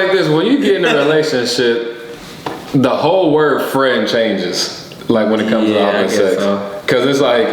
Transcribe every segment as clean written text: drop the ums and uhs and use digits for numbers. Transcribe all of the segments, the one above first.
like this. When you get in a relationship, the whole word friend changes. Like when it comes to opposite sex. Because it's like,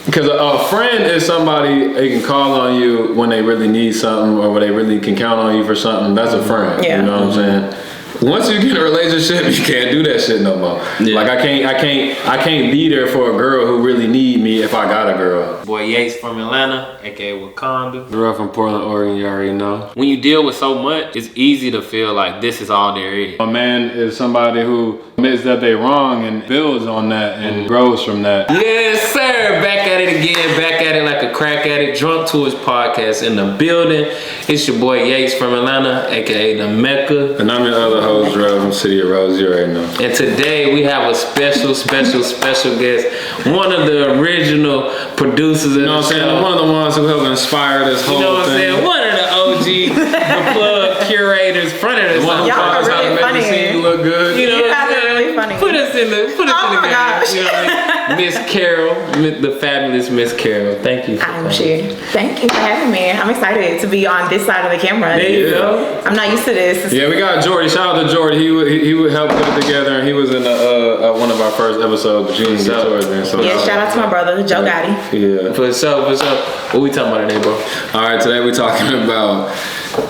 because a friend is somebody they can call on you when they really need something or when they really can count on you for something. That's a friend. Yeah. You know what I'm saying? Once you get in a relationship, you can't do that shit no more. Yeah. Like I can't be there for a girl who really need me if I got a girl. Boy Yates from Atlanta, aka Wakanda. Grew up from Portland, Oregon, you already know. When you deal with so much, it's easy to feel like this is all there is. A man is somebody who admits that they're wrong and builds on that and grows from that. Yes, sir. Back at it again. Back at it like a crack addict. Drunk to his podcast in the building. It's your boy Yates from Atlanta, aka the Mecca. And I'm your other host, Drew from City of Rose. You already know. And today we have a special guest. One of the original producers. You know what I'm saying? One of the ones who helped inspire this whole thing. You know what I'm saying? One of the OG, the plug curators, front of the one who taught us how to make the scene look good. You know what I'm saying? Really funny. Put us in the game. You know what I mean? Miss Caryl, the fabulous Miss Caryl. Thank you. I'm sure. Thank you for having me. I'm excited to be on this side of the camera. There you go. I'm not used to this. Yeah, we got Jordy. Shout out to Jordy. He would help put it together, and he was in one of our first episodes, but you didn't get towards then. So yeah, shout out to my brother, Joe Gotti. Yeah. For sure. What we talking about today, bro? All right, today we're talking about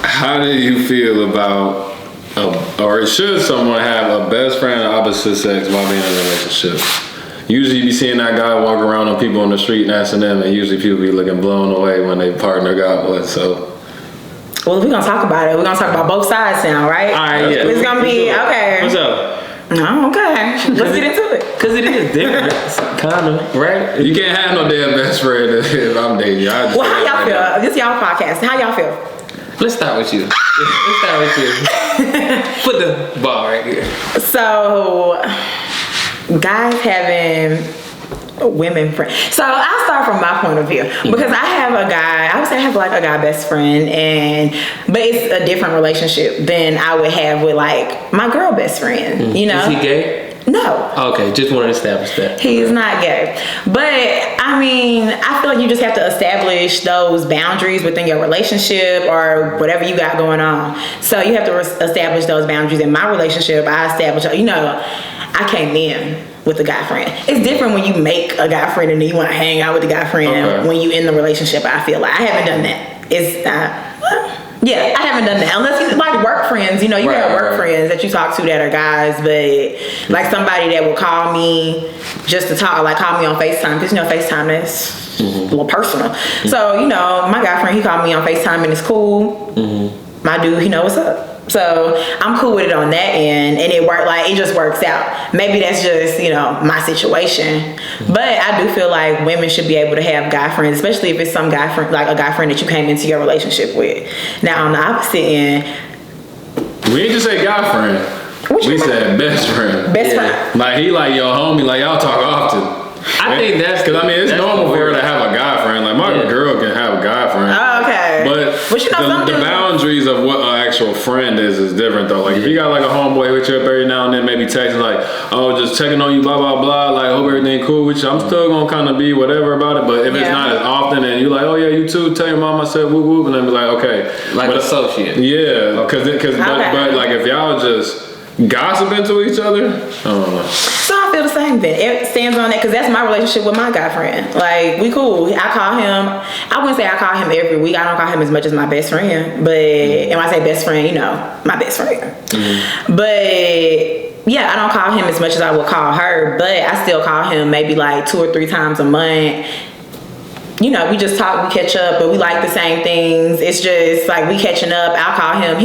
how do you feel about, or should someone have a best friend of opposite sex while being in a relationship? Usually you be seeing that guy walk around on people on the street and asking them, and usually people be looking blown away when their partner got one, so. Well, if we're going to talk about it, we're going to talk about both sides now, right? All right, yeah. It's going to be, okay. What's up? Oh, okay. Let's get into it. Because it is different, kind of, right? You can't have no damn best friend if I'm dating you. Well, how y'all feel? This is y'all podcast. How y'all feel? Let's start with you. Put the ball right here. So, guys having women friends. So I'll start from my point of view because I have a guy. I would say I have like a guy best friend, but it's a different relationship than I would have with like my girl best friend. You know, is he gay? No. Okay, just want to establish that. He's not gay. But, I mean, I feel like you just have to establish those boundaries within your relationship or whatever you got going on. So you have to establish those boundaries. In my relationship, I established, I came in with a guy friend. It's different when you make a guy friend and then you want to hang out with the guy friend when you in the relationship. I feel like I haven't done that. Yeah, I haven't done that. Unless you like work friends, you have work friends that you talk to that are guys, but like somebody that will call me just to talk, like call me on FaceTime, because FaceTime is a little personal. So, my guy friend, he called me on FaceTime and it's cool. My dude, he knows what's up. So I'm cool with it on that end, and it just works out. Maybe that's just, my situation. But I do feel like women should be able to have guy friends, especially if it's some guy friend, like a guy friend that you came into your relationship with. Now on the opposite end, we didn't just say guy friend. We said best friend. Best friend. Like he like your homie, like y'all talk often. I think that's because it's normal for her to have a guy friend. Like my girl can have a guy friend. Oh, okay. But the boundaries of what an actual friend is different though. Like if you got like a homeboy with you up every now and then, maybe texting like, oh, just checking on you, blah blah blah. Like hope everything cool with you. I'm still gonna kind of be whatever about it. But if it's not as often, and you like, oh yeah, you too. Tell your mom I said whoop whoop, and then be like, okay, like associate. Yeah, but like if y'all just gossiping to each other, I don't know. So I feel the same thing. It stands on that because that's my relationship with my guy friend. Like we cool. I call him. I wouldn't say I call him every week. I don't call him as much as my best friend. But and when I say best friend, my best friend. But yeah, I don't call him as much as I would call her. But I still call him maybe like 2 or 3 times a month. We just talk, we catch up, but we like the same things. It's just like we catching up. I'll call him.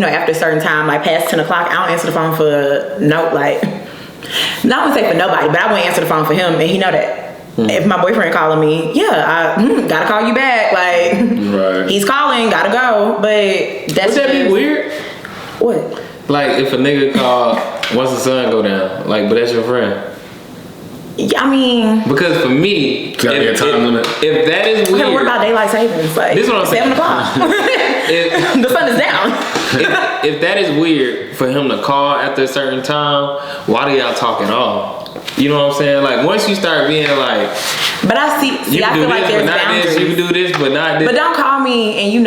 After a certain time, like past 10 o'clock, I don't answer the phone for I wouldn't say for nobody, but I wouldn't answer the phone for him, and he know that. If my boyfriend calling me, I gotta call you back. Like he's calling, gotta go. But that's would that be weird? What? Like if a nigga call once the sun go down, but that's your friend. I mean, because for me, if that is weird. Okay, what about daylight savings? Like this is what I'm 7 o'clock. The sun is down. if that is weird for him to call after a certain time, why do y'all talk at all? You know what I'm saying? Like once you start being like, but I feel like there's boundaries. You can do this, but not this. But don't call me and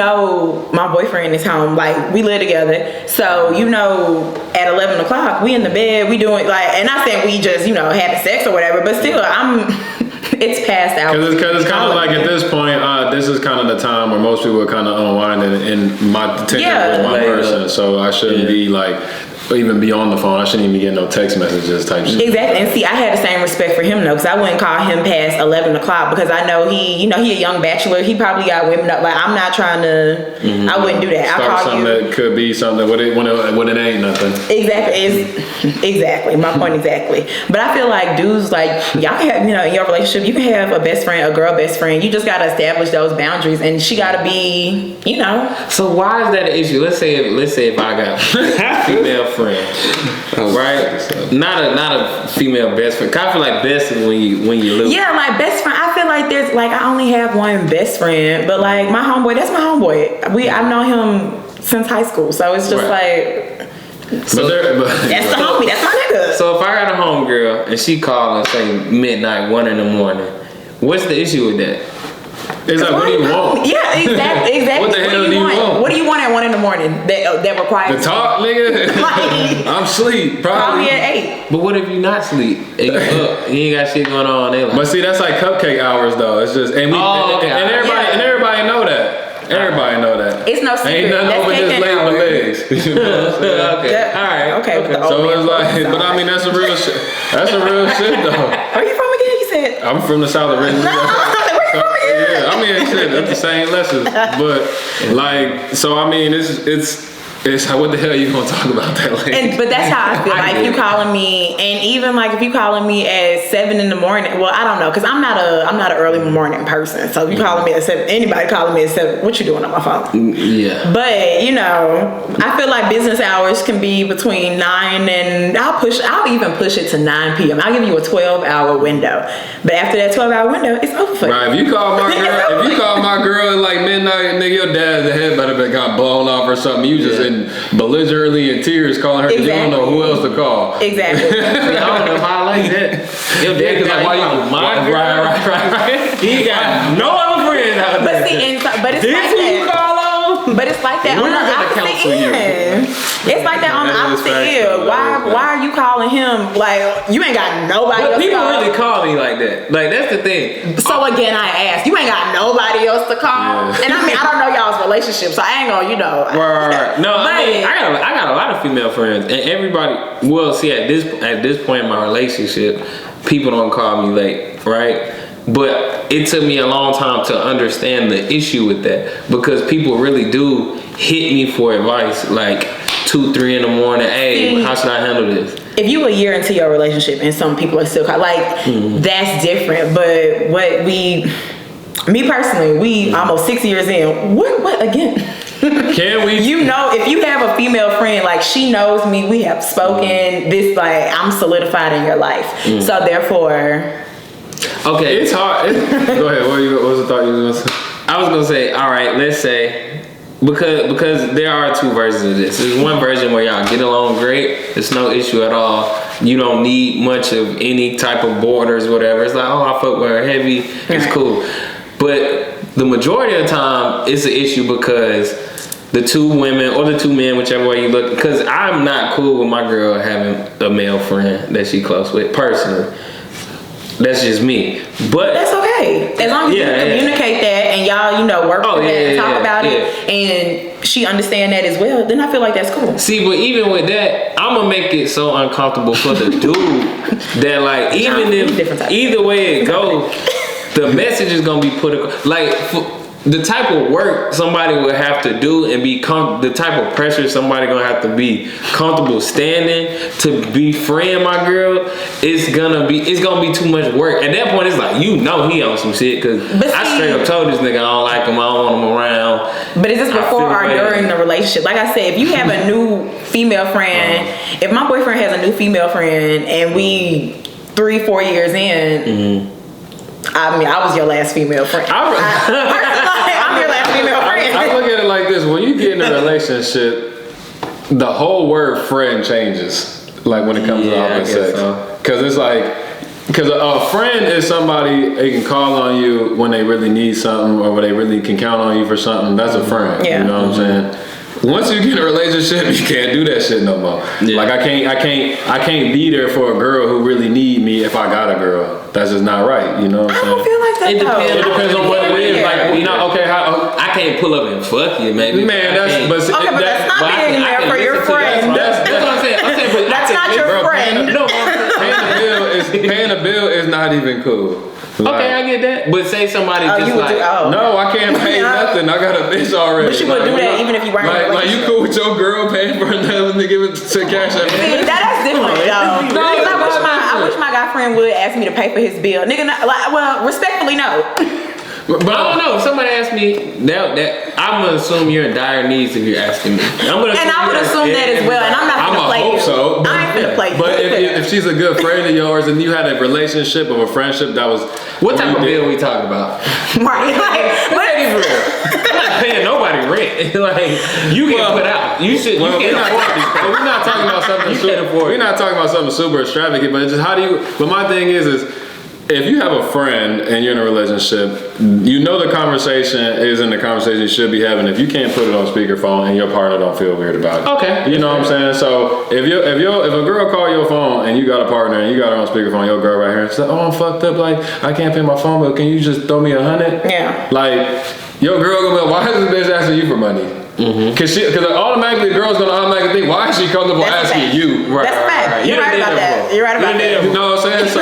my boyfriend is home. Like we live together, so at 11 o'clock we in the bed. We doing and not saying we just having sex or whatever, but still it's past out. Because it's kind of like at this point, this is kind of the time where most people are kind of unwinding in my attention with one person. So I shouldn't be even be on the phone. I shouldn't even be getting no text messages type shit. Exactly. And see, I had the same respect for him though, because I wouldn't call him past 11 o'clock because I know he a young bachelor. He probably got women up. Like I'm not trying to. I wouldn't do that. Start I call something that could be something when it ain't nothing. Exactly. My point exactly. But I feel like dudes y'all can have in your relationship you can have a best friend, a girl best friend. You just gotta establish those boundaries, and she gotta be So why is that an issue? Let's say if I got a female friend, right? Not a female best friend. I feel like best is when you lose. Yeah, like best friend. I feel like there's I only have one best friend, but my homeboy, that's my homeboy. I've known him since high school, so it's just that's the homie. That's my nigga. So if I got a homegirl and she call and say midnight, 1 a.m, what's the issue with that? It's like, what do you want? Yeah, exactly. What the hell do you want? What do you want at 1 a.m. that requires the talk, nigga? I'm asleep. Probably at 8. But what if you not sleep and you up? You ain't got shit going on. But see, that's like cupcake hours though. It's just and everybody know that. Everybody know that. It's no secret. Ain't nothing over just laying my legs. You know what I'm saying? Okay. All right. Okay. So it's but I mean that's a real shit. That's a real shit though. Where you from again? You said. I'm from the south of Richmond. Yeah, I mean, shit, that's the same lessons. But, so I mean, it's what the hell are you gonna talk about that later? But that's how I feel. Like, you calling me, and even if you calling me at 7 a.m. Well, I don't know, because I'm not an early morning person. So if you calling me at 7, anybody calling me at 7, what you doing on my phone? Yeah. But I feel like business hours can be between 9 and I'll even push it to 9 p.m. I'll give you a 12-hour window. But after that 12-hour window, it's over for you. Right. If you call my girl at midnight, nigga, your dad's head better be got blown off or something. You just belligerently in tears calling her because you don't know who else to call. Exactly. I don't know if I like that. Your dad is like, why you right. He got no other friends out there. But it's like that. But it's like that on the opposite end. It's like that on the opposite end. Why are you calling him you ain't got nobody else to people call? really call me like that. Like that's the thing. So again, I ask, you ain't got nobody else to call? Yeah. And I mean, I don't know y'all's relationship, so I ain't gonna, Right. No, I got a lot of female friends, and everybody will see at this point in my relationship, people don't call me late, right? But it took me a long time to understand the issue with that, because people really do hit me for advice, 2, 3 in the morning. Hey, how should I handle this? If you a year into your relationship and some people are still that's different. But me personally, we almost 6 years in. What again? Can we? If you have a female friend, she knows me, we have spoken. This I'm solidified in your life. So therefore. Okay, it's hard. Go ahead. What was the thought you was gonna say? I was gonna say, all right, let's say, because there are two versions of this. There's one version where y'all get along great. It's no issue at all. You don't need much of any type of borders, whatever. It's like, oh, I fuck with her heavy. It's cool. But the majority of the time, it's an issue because the two women or the two men, whichever way you look, because I'm not cool with my girl having a male friend that she close with, personally. That's just me. But that's okay. As long as you communicate that and y'all, work with that and talk about it, and she understand that as well, then I feel like that's cool. See, but even with that, I'm gonna make it so uncomfortable for the dude that even if either way it goes, the message is gonna be put the type of work somebody would have to do and the type of pressure somebody gonna have to be comfortable standing to befriend my girl, it's gonna be too much work. At that point, it's he on some shit, because I straight up told this nigga I don't like him, I don't want him around. But is this before or during the relationship? Like I said, if you have a new female friend, if my boyfriend has a new female friend and we 3-4 years in, I mean, I was your last female friend. I'm your last female friend. I look at it like this: when you get in a relationship, the whole word "friend" changes. When it comes to opposite sex. So. Because it's like, because a friend is somebody they can call on you when they really need something or when they really can count on you for something. That's a friend. Yeah. You know what I'm saying? Once you get in a relationship, you can't do that shit no more. Yeah. Like I can't be there for a girl who really need me if I got a girl. That's just not right. You know what I'm saying? I don't feel like that. It depends on what it is. Like, you know, okay, I can't pull up and fuck you, maybe. Man, that's but that's not being there for your friend. That's what I'm saying. But that's not your friend. Paying a bill is not even cool. Like, okay, I get that. But say somebody just like, no, I can't pay nothing. I got a bitch already. But you would do that even if you weren't like you cool with your girl paying for another to give it to cash out. That's different though. I wish my guy friend would ask me to pay for his bill. Nigga, well, respectfully, no. But I don't know. If somebody asked me that, I'm gonna assume you're in dire needs if you're asking me. I would assume that as well. And I'm not gonna play you. So, I ain't gonna play you. But if she's a good friend of yours and you had a relationship of a friendship that was, what type of bill we talking about? Right. Like, I'm not paying nobody rent. Like you get put out. You should. You can't afford these. We're not talking about something. We're not talking about something super extravagant. But it's just how do you? But my thing is. If you have a friend and you're in a relationship, you know the conversation isn't the conversation you should be having if you can't put it on speakerphone and your partner don't feel weird about it. Okay. You know what I'm saying? So if a girl call your phone and you got a partner and you got her on speakerphone, your girl right here, and say, "Oh, I'm fucked up. Like I can't pay my phone bill. Can you just throw me $100?" Yeah. Like your girl gonna be like, "Why is this bitch asking you for money?" Because automatically the girl's gonna automatically think, why is she comfortable asking you? Right, that's a fact. You're right about that. You're right about that. You know what I'm saying? So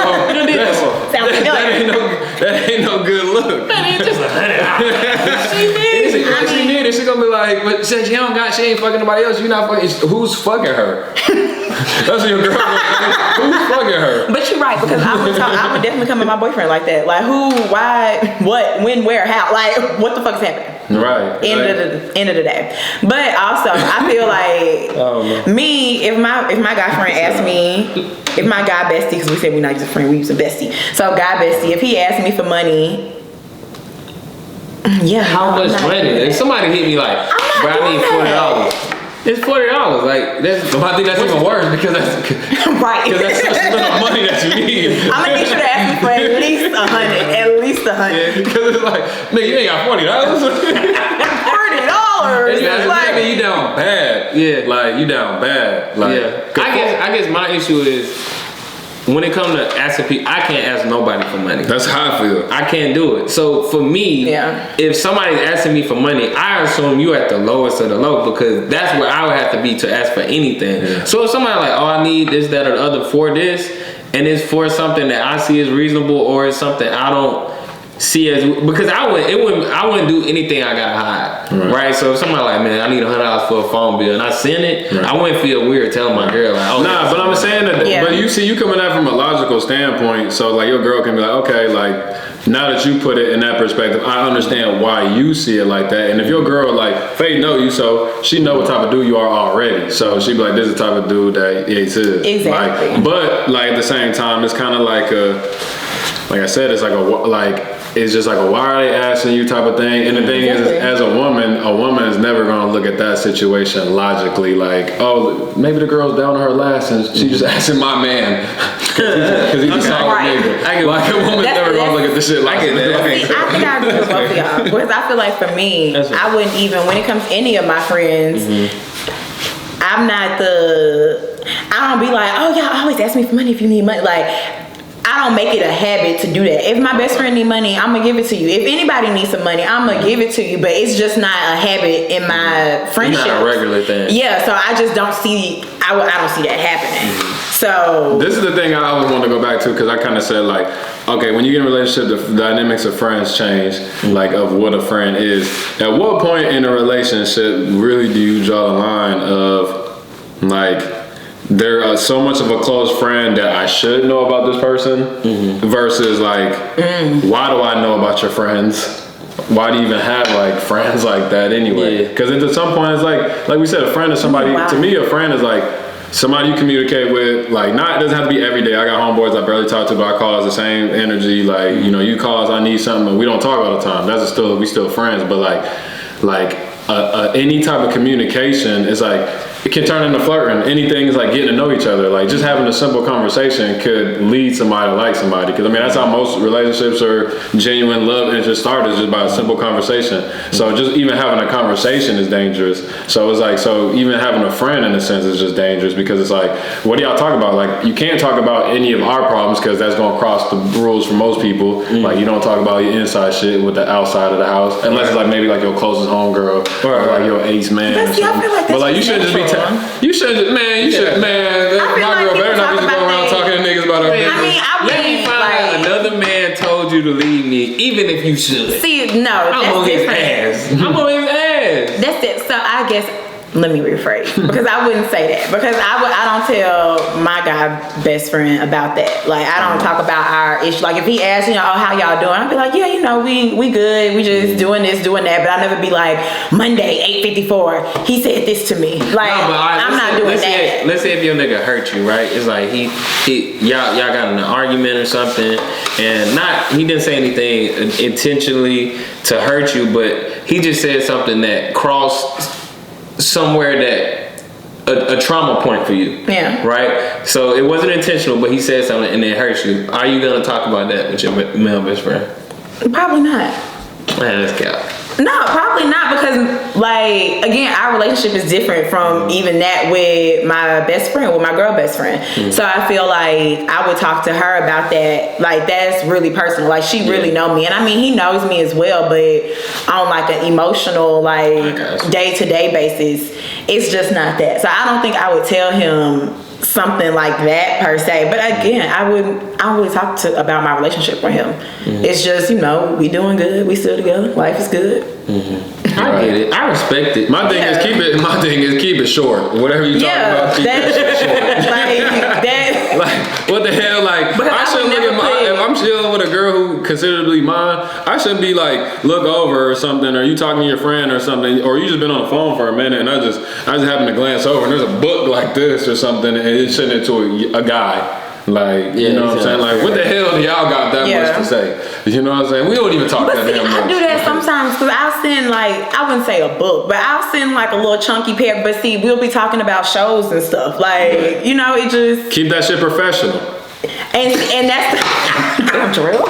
that ain't no good look. Man, it's just $100. She need it. She gonna be like, but since she ain't fucking nobody else. You not fucking. Who's fucking her? That's what your girl. Who's fucking her? But you're right because I would definitely come at my boyfriend like that. Like who, why, what, when, where, how? Like what the fuck is happening? Right. End of the day. But also I feel like me, if my guy friend asked me, if my guy bestie, because we said we're not just a friend, we use a bestie. So guy bestie, if he asked me for money, yeah. How much money? If somebody hit me like, bro, I need $40. It's $40. Like that's. I think that's even worse because that's right. Because that's such a amount of money that you need. I'm gonna need you to ask me for at least $100. At least $100. Yeah, because it's like, nigga, you ain't got $40. $40. That's like you down bad. Yeah, like you down bad. Like, yeah. I guess my issue is when it comes to asking people, I can't ask nobody for money. That's how I feel. I can't do it. So for me, if somebody's asking me for money, I assume you at the lowest of the low because that's where I would have to be to ask for anything. Yeah. So if somebody like, oh, I need this, that, or the other for this, and it's for something that I see as reasonable or it's something I don't see as, because I wouldn't do anything I gotta hide, right? So if somebody like, man, I need $100 for a phone bill, and I send it, I wouldn't feel weird telling my girl like, oh, nah. But I'm saying that, but you coming at it from a logical standpoint, so like your girl can be like, okay, like now that you put it in that perspective, I understand why you see it like that. And if your girl like Faye know you, so she know what type of dude you are already, so she be like, this is the type of dude that Yates is. Exactly. Like, but like at the same time, it's kind of like like I said, it's like it's just like a why are they asking you type of thing. And the thing is, as a woman is never gonna look at that situation logically like, oh, maybe the girl's down on her last and she just asking my man because he's a solid nigga. Like a woman's never gonna look at this shit like that. I think I agree with both of y'all because I feel like for me, I wouldn't even, when it comes to any of my friends, I'm not I don't be like, oh, y'all always ask me for money if you need money. Like, I don't make it a habit to do that. If my best friend need money, I'm gonna give it to you. If anybody needs some money, I'm gonna give it to you. But it's just not a habit in my friendship. It's not a regular thing. Yeah, so I just don't see. I don't see that happening. So this is the thing I always want to go back to because I kind of said like, okay, when you get in a relationship, the dynamics of friends change, like of what a friend is. At what point in a relationship really do you draw the line of like, there are so much of a close friend that I should know about this person versus like, why do I know about your friends? Why do you even have like friends like that anyway? Because at some point it's like we said, a friend is somebody, to me a friend is like somebody you communicate with, like it doesn't have to be every day. I got homeboys I barely talk to, but I call us the same energy. Like, you know, you call us, I need something, and we don't talk all the time. We still friends, but like any type of communication is like, it can turn into flirting. Anything is like getting to know each other. Like just having a simple conversation could lead somebody to like somebody. Because I mean, that's how most relationships or genuine love interest start, is just by a simple conversation. So just even having a conversation is dangerous. So it's like, so even having a friend in a sense is just dangerous, because it's like, what do y'all talk about? Like you can't talk about any of our problems, because that's gonna cross the rules for most people. Like you don't talk about your inside shit with the outside of the house, unless it's like maybe like your closest homegirl or like your ace man. But see, I feel like but like you shouldn't just be you shouldn't, man. You should, man. My girl better not be just going around talking to niggas about her business. I mean, let me find out another man told you to leave me, even if you should. See, no, I'm on his ass. I'm on his ass. That's it. So I guess, let me rephrase, because I wouldn't say that, because I don't tell my guy best friend about that. Like I don't talk about our issue. Like if he asks, oh, how y'all doing? I'd be like, yeah, we good. We just doing this, doing that. But I'll never be like, Monday 8:54, he said this to me. Like I'm not doing that. Let's say if your nigga hurt you, right? It's like y'all got in an argument or something, and he didn't say anything intentionally to hurt you, but he just said something that crossed somewhere that a trauma point for you. Yeah. Right? So it wasn't intentional, but he said something and it hurts you. Are you gonna talk about that with your male best friend? Probably not. Man, that's cap. No, probably not, because like again, our relationship is different from even that with my best friend, with my girl best friend. So I feel like I would talk to her about that. Like that's really personal. Like she really know me, and I mean he knows me as well, but on like an emotional, like day-to-day basis, it's just not that. So I don't think I would tell him something like that per se, but again, I wouldn't talk about my relationship with him. It's just, we doing good, we still together, life is good. I get it, I respect it. My thing is keep it short. Whatever you talk about, keep it short. Like what the hell? Like I shouldn't look at if I'm chilling with a girl who considerably mine, I shouldn't be like look over or something, or you talking to your friend or something, or you just been on the phone for a minute and I just happen to glance over and there's a book like this or something and it's sitting into a guy. Like, you know what I'm saying? Like, what the hell do y'all got that much to say? You know what I'm saying? We don't even talk that damn much. I do that sometimes, because I'll send like, I wouldn't say a book, but I'll send like a little chunky pair. But see, we'll be talking about shows and stuff. Like, it just... Keep that shit professional. And that's... Damn, Jerell.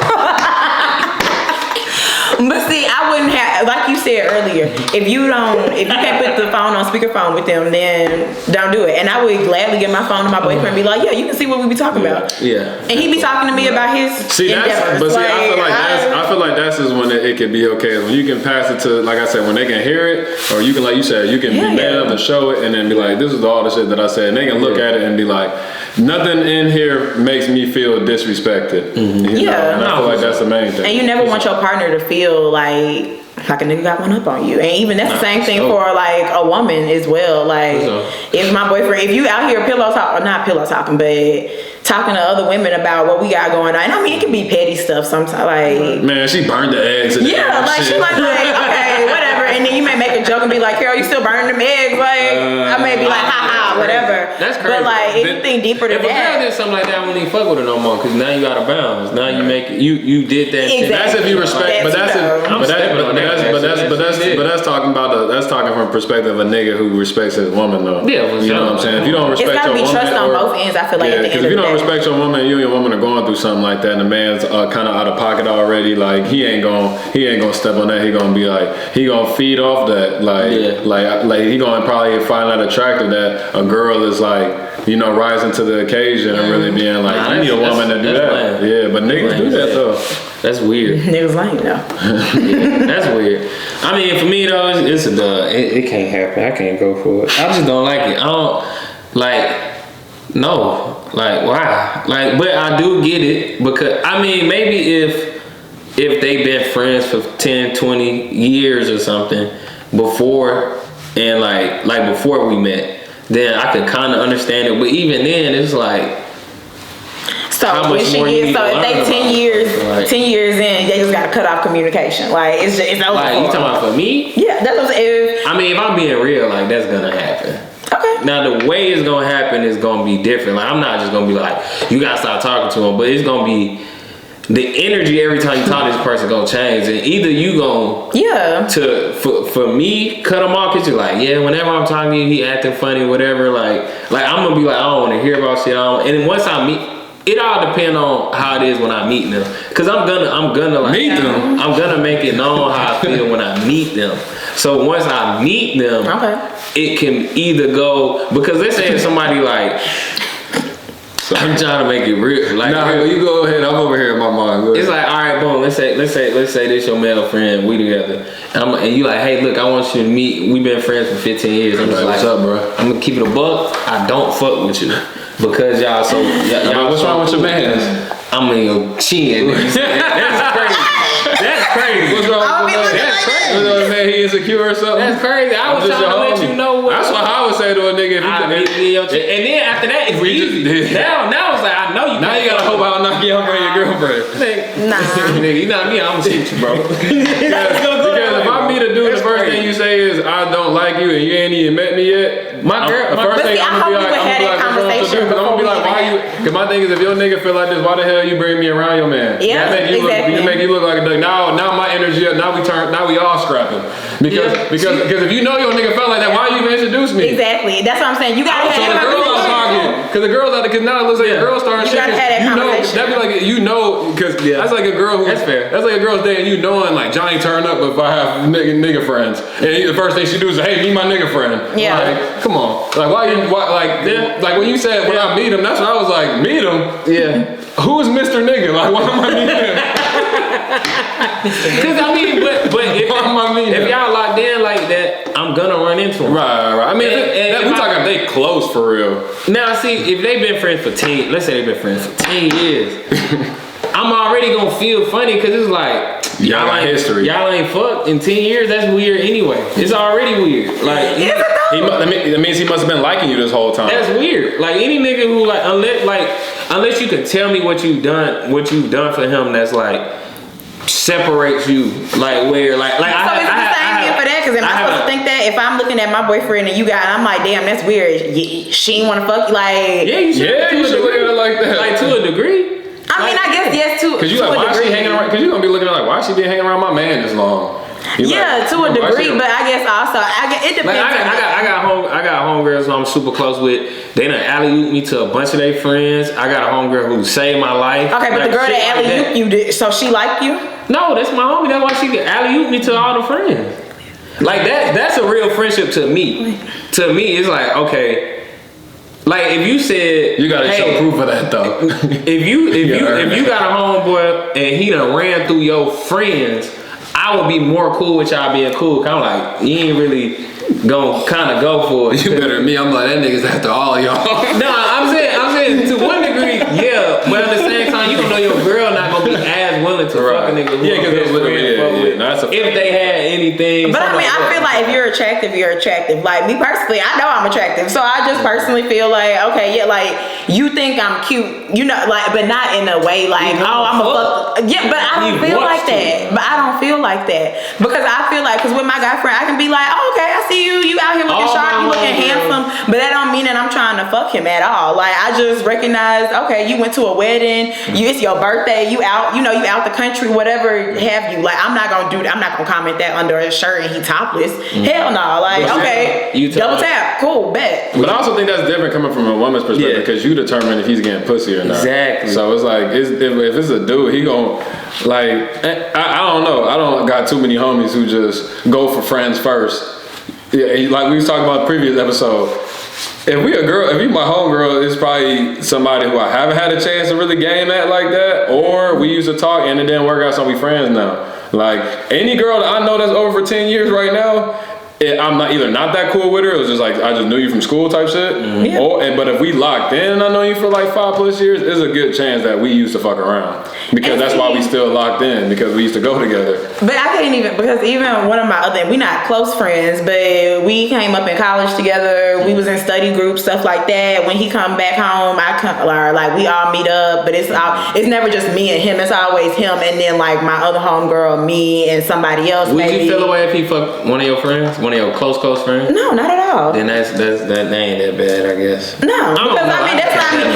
But see, I wouldn't have, like you said earlier, if you can't put the phone on speakerphone with them, then don't do it. And I would gladly give my phone to my boyfriend and be like, yeah, you can see what we be talking about. Yeah. And he be talking to me about his endeavors. I feel like that's just when it can be okay. When you can pass it to, like I said, when they can hear it, or you can, like you said, you can be man enough to show it and then be like, this is all the shit that I said. And they can look at it and be like, nothing in here makes me feel disrespected. You know? And I feel like that's the main thing. And you never want your partner to feel like a nigga got one up on you. And even that's the same thing for like a woman as well. Like if my boyfriend, if you out here not pillow talking, but talking to other women about what we got going on. And I mean, it can be petty stuff sometimes. Like, man, she burned the eggs. She like, okay, whatever. And then you may make a joke and be like, Carol, you still burning them eggs? Like, I may be like, haha, whatever. That's crazy. But like, anything deeper than that. If a girl did something like that, I wouldn't even fuck with her no more, because now you out of bounds. Now you make it, you did that. Exactly. That's if you respect. But that's talking about that's talking from a perspective of a nigga who respects his woman though. Yeah, you know what I'm saying. If you don't respect your woman, it's gotta be trust on both ends. I feel like because if you don't respect your woman, you and your woman are going through something like that, and the man's kind of out of pocket already. Like he ain't gonna step on that. He gonna be like he gonna feed off that. Like he gonna probably find that attractive that a girl is like, rising to the occasion and really being like, you need a woman to do that. Yeah, but niggas do that though. That's weird. Niggas lame though. Yeah, that's weird. I mean, for me though, it's a dub. It can't happen. I can't go for it. I just don't like it. I don't no. Like, why? Like, but I do get it, because I mean, maybe if they've been friends for 10, 20 years or something before, and like before we met, then I could kind of understand it. But even then, it's like, so if they 10 years in, they just gotta cut off communication. Like it's over. Like you talking about for me? Yeah, that's what I mean, if I'm being real, like that's gonna happen. Okay. Now the way it's gonna happen is gonna be different. Like I'm not just gonna be like, you gotta stop talking to him, but it's gonna be the energy every time you talk to this person gonna change, and either you gonna for me cut him off because you're like, yeah, whenever I'm talking to you, he acting funny, whatever. Like I'm gonna be like, I don't want to hear about shit. And then once I meet. It all depends on how it is when I meet them, cause I'm gonna like meet them. I'm gonna make it known how I feel when I meet them. So once I meet them, it can either go because let's say if somebody like I'm trying to make it real. Like you go ahead. I'm over here in my mind. It's like all right, boom. Let's say this your male friend. We together, and you like, hey, look, I want you to meet. We've been friends for 15 years. I'm just like, what's up, bro? I'm gonna keep it a buck. I don't fuck with you. Because y'all so what's wrong with your man? I'm in your chin. That's crazy. That's crazy. What's wrong with your man? That's crazy. What's wrong with man? He insecure or something? That's crazy. I was trying to let you know what. That's what I would say to a nigga if you could. And then after that, it's easy. Now it's like I know you. Now you gotta hope I don't knock you out for your girlfriend. Nah. Nigga, you know me. I'm gonna shoot you, bro. Because if I meet a dude, the first thing you say is I don't like you, and you ain't even met me yet. My girl. The first thing I'm gonna be like, I'm gonna be like, why you? Because my thing is, if your nigga feel like this, why the hell you bring me around your man? Yeah, that make you look like a duck. Now my energy up. Now we all scrapping. Because if you know your nigga felt like that, why you even introduce me? Exactly. That's what I'm saying. You gotta have the girls out of pocket. Because the girls out because now it looks like a girl starting shit. You know, that'd be like because that's like a girl who that's fair. That's like a girl's dating you knowing like Johnny turn up if I have nigga friends, and the first thing she do is hey, meet my nigga friend. Yeah. Like, come on. Like when you said when I meet him, that's what I was like, meet him. Yeah. Who is Mr. Nigga? Like, why am I meeting him? Because I mean, but if y'all locked in like that, I'm gonna run into him. Right. I mean, we talking they close for real. Now, see, if they've been friends for 10, let's say they've been friends for 10 years, I'm already gonna feel funny because it's like y'all ain't history. Y'all ain't fucked in 10 years. That's weird anyway. It's already weird. Like that means he must have been liking you this whole time. That's weird. Like any nigga who unless you can tell me what you've done for him that's like separates you like where like so it's the same thing for that because am I supposed to think that if I'm looking at my boyfriend and you got I'm like damn that's weird she ain't want to fuck you like you should look at it like that like to a degree. I mean I guess yes too because you like why she hanging around because you gonna be looking at like why she been hanging around my man this long. To a degree, but I guess also it depends. Like I got homegirls who I'm super close with. They done alley-ooped me to a bunch of their friends. I got a homegirl who saved my life. Okay, but the girl that alley-ooped you did, so she liked you? No, that's my homie. That's why she alley-ooped me to all the friends. Like that's a real friendship to me. To me, it's like okay. Like if you said you gotta show proof of that though. if you got a homeboy and he done ran through your friends. I would be more cool with y'all being cool. Kind of like you ain't really gonna kind of go for it. You better than me. I'm like that nigga's after all y'all. No, I'm saying to one degree, yeah. But at the same time, you don't know your girl not gonna be as willing to fuck a nigga. If they had anything. But I mean, I feel like if you're attractive, you're attractive. Like me personally, I know I'm attractive, so I just personally feel like okay, yeah, like you think I'm cute, you know, like, but not in a way like I'm a fuck. Yeah, but I don't feel like that. But I don't feel like that because I feel like because with my guy friend, I can be like, oh, okay, I see you out here looking sharp, you looking handsome, but that don't mean that I'm trying to fuck him at all. Like I just recognize, okay, you went to a wedding, it's your birthday, you out, you out the country, whatever have you. Like I'm not gonna comment that under a shirt and he topless. Hell no. Like okay, double tap, cool, bet. But I also think that's different coming from a woman's perspective because you determine if he's getting pussy or not. Exactly. So it's like if it's a dude, he gon' like I don't know. I don't got too many homies who just go for friends first. Yeah, like we was talking about the previous episode. If you my homegirl, it's probably somebody who I haven't had a chance to really game at like that, or we used to talk and it didn't work out, so we friends now. Like any girl that I know that's over 10 years right now, I'm not either not that cool with her. It was just like I just knew you from school type shit. Mm-hmm. But if we locked in, and I know you for like 5+ years. There's a good chance that we used to fuck around because that's why we still locked in because we used to go together. But I can't even because even one of my we not close friends, but we came up in college together. We was in study groups, stuff like that. When he come back home, like we all meet up, but it's never just me and him. It's always him and then like my other homegirl, me and somebody else. Would you feel away if he fucked one of your friends? One of your close friends? No, not at all. Then that ain't that bad, I guess. No, because I mean that's not me.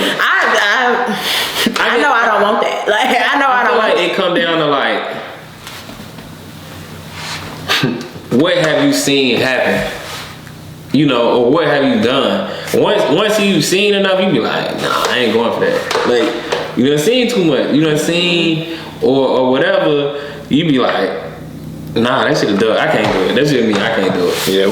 I know I don't want that. Like I know I don't want it come down to like, what have you seen happen? You know, or what have you done? Once you've seen enough, you be like, nah, I ain't going for that. Like, you done seen too much. You done seen or whatever. You be like, nah, that shit done. I can't do it. That's just me. I can't do it. Yeah,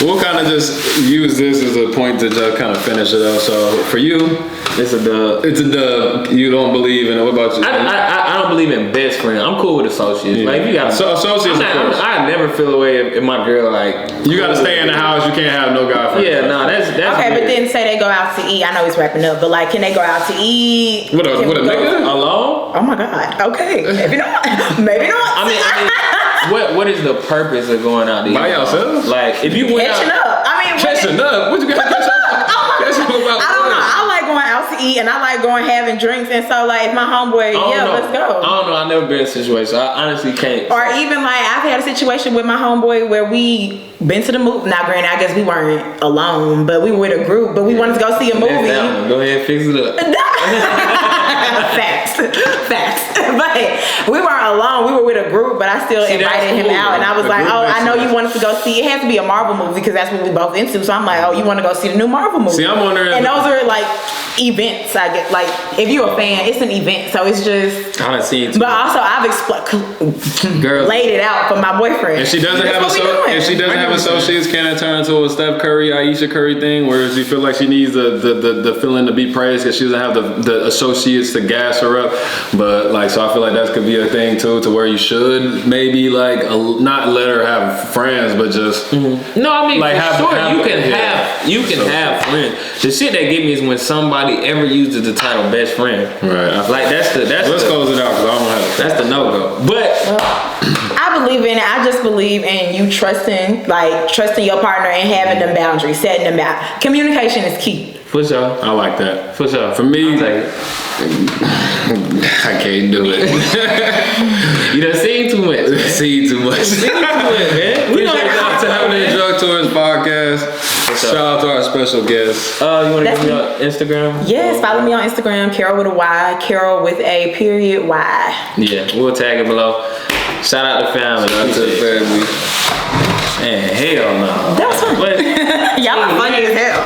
we'll kind of just use this as a point to just kind of finish it up. So for you, it's a dub. It's a dub. You don't believe in it. What about you? I don't believe in best friend. I'm cool with associates. Yeah. Like, you got associates. I never feel away if my girl like. You got to stay in the house. You can't have no guy friends. Yeah, nah, that's okay. weird. But then say they go out to eat. I know he's wrapping up, but like, can they go out to eat? What a nigga alone? Oh my God. Okay. Maybe not. Maybe not. I mean, what is the purpose of going out to eat? By yourself? Like, if you went catching out, up. I mean, catching up. What you got to catch up? I don't know. I like going out to eat and I like going having drinks, and so like my homeboy, let's go. I don't know. I've never been in a situation. I honestly can't. Or even like I've had a situation with my homeboy where we been to the movie. Now, granted, I guess we weren't alone, but we were with a group. But we wanted to go see a movie. Go ahead, and fix it up. Facts. But we weren't alone. We were with a group, but I still invited him out, and I was like, "Oh, I know you wanted to go see. It has to be a Marvel movie because that's what we both into." So I'm like, "Oh, you want to go see the new Marvel movie?" See, I'm wondering. And those are like events. I get like if you're a fan, it's an event, so it's just. I done seen. But also, I've laid it out for my boyfriend. If she doesn't have associates, can it turn into a Steph Curry, Aisha Curry thing, where she feel like she needs the feeling to be praised because she doesn't have the associates to gas her up? But like, so I feel like that could be a thing too, to where you should maybe like not let her have friends, but just no. I mean, like you can have friends. The shit that get me is when somebody ever uses the title best friend. Right. Like let's close it out because I don't have. That's the no go. But I believe in it. I just believe in you trusting your partner and having them boundaries, setting them out. Communication is key. For sure. I like that. For sure. For me, I can't do it. You done seen too much. Man. We appreciate y'all to having the Drug Tours podcast. Shout out to our special guest. You want to give me your Instagram? Yes, follow me on Instagram, Carol with a Y, Carol with a period Y. Yeah, we'll tag it below. Shout out to family. Shout out to the family. Man, hell no. That's fine. Y'all are funny.